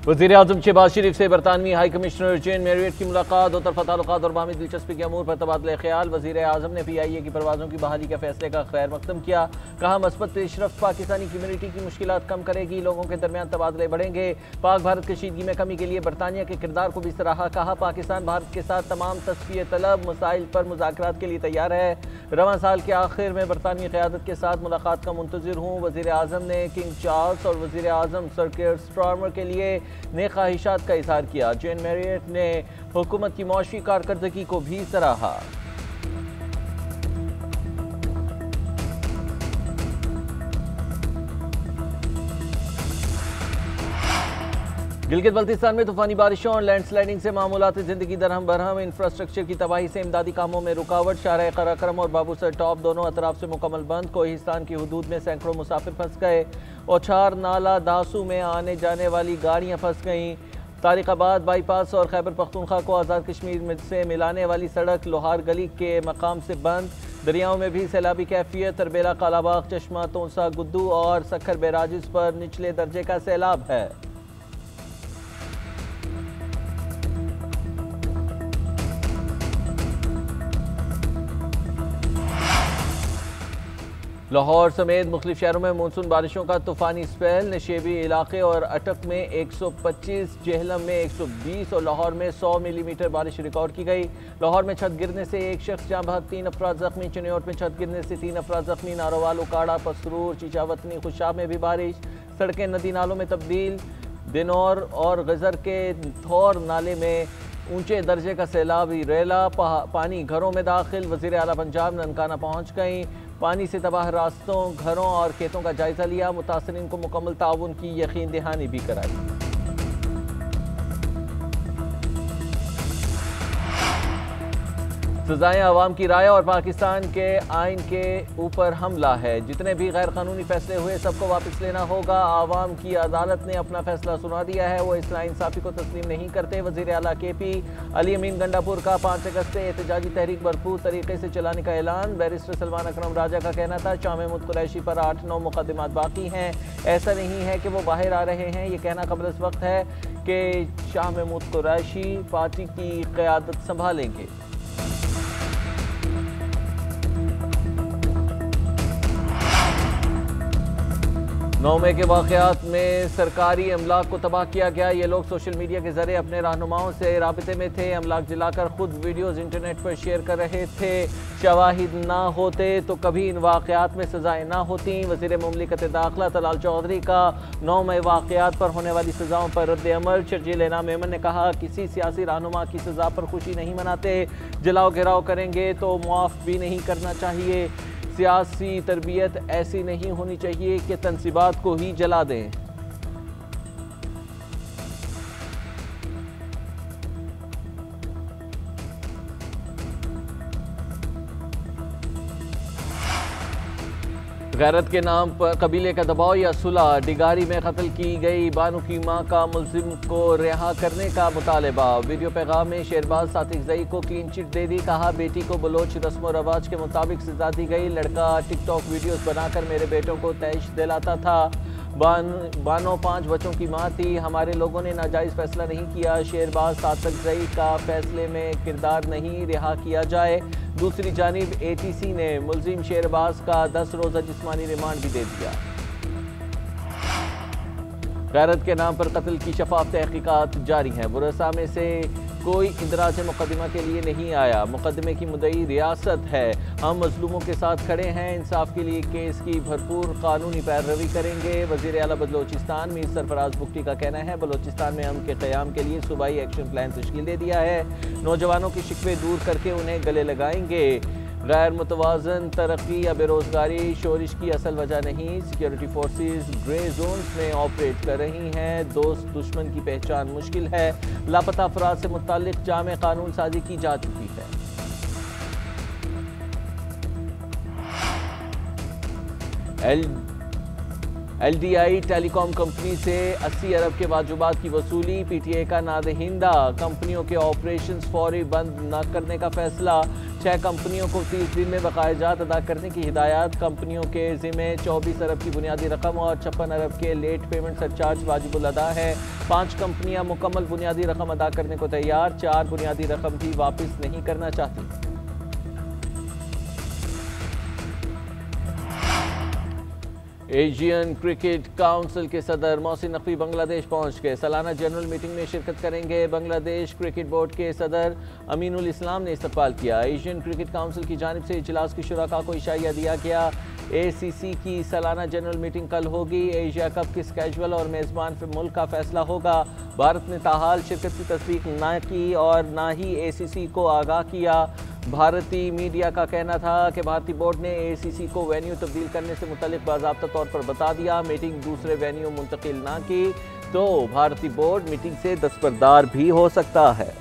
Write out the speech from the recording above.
वज़ीर-ए-आज़म शहबाज शरीफ से बरतानवी high commissioner जेन Marriott की मुलाकात, दो तरफ़ा ताल्लुकात और बाहमी दिलचस्पी के अमूर पर तबादला ख्याल। वज़ीर-ए-आज़म ने PIA की परवाज़ों की बहाली के फैसले का खैर मकदम किया। कहा मस्बत पेशरफ्त पाकिस्तानी कम्यूनिटी की मुश्किलात कम करेगी, लोगों के दरमियान तबादले बढ़ेंगे। पाक भारत कशीदगी में कमी के लिए बरतानिया के किरदार को भी सराहा। कहा पाकिस्तान भारत के साथ तमाम तस्फिया तलब मसाइल पर मुज़ाकरात के लिए तैयार है। रवां साल के आखिर में बरतानवी क़यादत के साथ मुलाकात का मुंतज़िर हूँ। वज़ीर-ए-आज़म ने किंग चार्ल्स और वज़ीर-ए-आज़म सर कीर स्टारमर के लिए नेक ख्वाहिशात का इज़हार किया। जेन मैरियट ने हुकूमत की मौशी कारकर्दगी को भी सराहा। गिलगित बल्तिस्तान में तूफानी बारिशों और लैंडस्लाइडिंग से मामूलाती जिंदगी दरहम बरहम। इंफ्रास्ट्रक्चर की तबाही से इमदादी कामों में रुकावट। शाहराह कराक्रम और बाबूसर टॉप दोनों अतराफ से मुकम्मल बंद। कोहिस्तान की हदूद में सैकड़ों मुसाफिर फंस गए। ओछार नाला दासू में आने जाने वाली गाड़ियाँ फंस गईं। तारिकाबाद बाईपास और खैबर पख्तूनख्वा को आज़ाद कश्मीर से मिलाने वाली सड़क लोहार गली के मकाम से बंद। दरियाओं में भी सैलाबी कैफियत। तरबेला, कालाबाग, चश्मा, तोंसा, गुद्दू और सखर बैराजिस पर निचले दर्जे का सैलाब है। लाहौर समेत मुख्तलिफ शहरों में मानसून बारिशों का तूफानी स्पेल। नशेबी इलाके और अटक में 125, जेहलम में 120 और लाहौर में 100 मिलीमीटर बारिश रिकॉर्ड की गई। लाहौर में छत गिरने से एक शख्स जाँ बहक, 3 अफराद जख्मी। चिन्योट में छत गिरने से 3 अफराद जख्मी। नारोवाल, उकाड़ा, पसरूर, चीचावतनी, खुशाब में भी बारिश। सड़कें नदी नालों में तब्दील। दिनौर और गजर के थौर नाले में ऊंचे दर्जे का सैलाबी रेला। पानी घरों में दाखिल। वज़ीर आला पंजाब ननकाना पहुँच गई। पानी से तबाह रास्तों, घरों और खेतों का जायजा लिया। मुतासरीन को मुकम्मल ताउन की यकीन दहानी भी कराई। सजाएं अवाम की राय और पाकिस्तान के आइन के ऊपर हमला है। जितने भी गैर कानूनी फैसले हुए सबको वापस लेना होगा। आवाम की अदालत ने अपना फैसला सुना दिया है, वो इस्लाह इंसाफी को तस्लीम नहीं करते। वज़ीर आला KP अली अमीन गंडापुर का 5 अगस्त से एहतजाजी तहरीक भरपूर तरीके से चलाने का ऐलान। बैरिस्टर सलमान अकरम राजा का कहना था शाह महमूद कुरैशी पर 8-9 मुकदमात बाकी हैं। ऐसा नहीं है कि वो बाहर आ रहे हैं, ये कहना कबल इस वक्त है कि शाह महमूद कुरैशी पार्टी की क़यादत संभालेंगे। नौमे के वाक़यात में सरकारी अमलाक को तबाह किया गया। ये लोग सोशल मीडिया के ज़रिए अपने रहनुमाओं से राबिते में थे। अमलाक जलाकर खुद वीडियोज़ इंटरनेट पर शेयर कर रहे थे। शवाहिद ना होते तो कभी इन वाक़यात में सज़ाएँ ना होती। वज़ीर मुमलिकत दाखिला तलाल चौधरी का नौमे वाक़यात पर होने वाली सज़ाओं पर रद्द अमल। शर्जील इनाम मेमन ने कहा किसी सियासी रहनुमा की सज़ा पर खुशी नहीं मनाते। जलाओ घिराव करेंगे तो मुआफ़ भी नहीं करना चाहिए। सियासी तरबियत ऐसी नहीं होनी चाहिए कि तनसीबात को ही जला दें। गैरत के नाम पर कबीले का दबाव या सुलह। डिगारी में कत्ल की गई बानू की मां का मुल्जिम को रिहा करने का मुतालबा। वीडियो पैगाम में शेरबाज सातिक ज़ई को क्लीन चिट दे दी। कहा बेटी को बलोच रस्म व रवाज के मुताबिक सजा दी गई। लड़का टिकटॉक वीडियोस बनाकर मेरे बेटों को तैश दिलाता था। बानो 5 बच्चों की मां थी। हमारे लोगों ने नाजायज़ फैसला नहीं किया। शेरबाज सातिक ज़ई का फैसले में किरदार नहीं, रिहा किया जाए। दूसरी जानिब ATC ने मुल्जिम शेरबाज का 10 रोज़ा जिस्मानी रिमांड भी दे दिया। गैरत के नाम पर कत्ल की शफाफ तहकीकात जारी है। बुरसा में से कोई इंदराज मुकदमा के लिए नहीं आया। मुकदमे की मुद्दई रियासत है। हम मजलूमों के साथ खड़े हैं। इंसाफ के लिए केस की भरपूर कानूनी पैरवी करेंगे। वज़ीर आला बलोचिस्तान मीर सरफराज बुगटी का कहना है बलोचिस्तान में अमन के क़याम के लिए सूबाई एक्शन प्लान तश्कील दे दिया है। नौजवानों के शिकवे दूर करके उन्हें गले लगाएंगे। गैर मुतवाज़न तरक्की या बेरोज़गारी शोरिश की असल वजह नहीं। सिक्योरिटी फोर्सेस ग्रे जोन्स में ऑपरेट कर रही हैं। दोस्त दुश्मन की पहचान मुश्किल है। लापता अफराद से मुताल्लिक़ जामे कानून साजी की जा चुकी है। LDI टेलीकॉम कंपनी से 80 अरब के वाजुबात की वसूली। PTA का नादहिंदा। कंपनियों के ऑपरेशंस फौरी बंद न करने का फैसला। 6 कंपनियों को 30 दिन में बकायाजात अदा करने की हिदायत। कंपनियों के जिम्मे 24 अरब की बुनियादी रकम और 56 अरब के लेट पेमेंट सरचार्ज वाजिबुल अदा है। 5 कंपनियां मुकम्मल बुनियादी रकम अदा करने को तैयार, 4 बुनियादी रकम भी वापस नहीं करना चाहती। एशियन क्रिकेट काउंसिल के सदर मोहसिन नकवी बांग्लादेश पहुंच गए। सालाना जनरल मीटिंग में शिरकत करेंगे। बांग्लादेश क्रिकेट बोर्ड के सदर अमीनुल इस्लाम ने इस्तकबाल किया। एशियन क्रिकेट काउंसिल की जानिब से इजलास की शुराका को इशारा दिया गया। ACC की सालाना जनरल मीटिंग कल होगी। एशिया कप के स्केजुअल और मेज़बान मुल्क का फैसला होगा। भारत ने ताहाल शिरकत की तस्दीक न की और न ही ACC को आगाह किया। भारतीय मीडिया का कहना था कि भारतीय बोर्ड ने ACC को वेन्यू तब्दील करने से मुतल्लिक बाज़ाब्ता तौर पर बता दिया। मीटिंग दूसरे वेन्यू मुंतकिल ना की तो भारतीय बोर्ड मीटिंग से दस्तबरदार भी हो सकता है।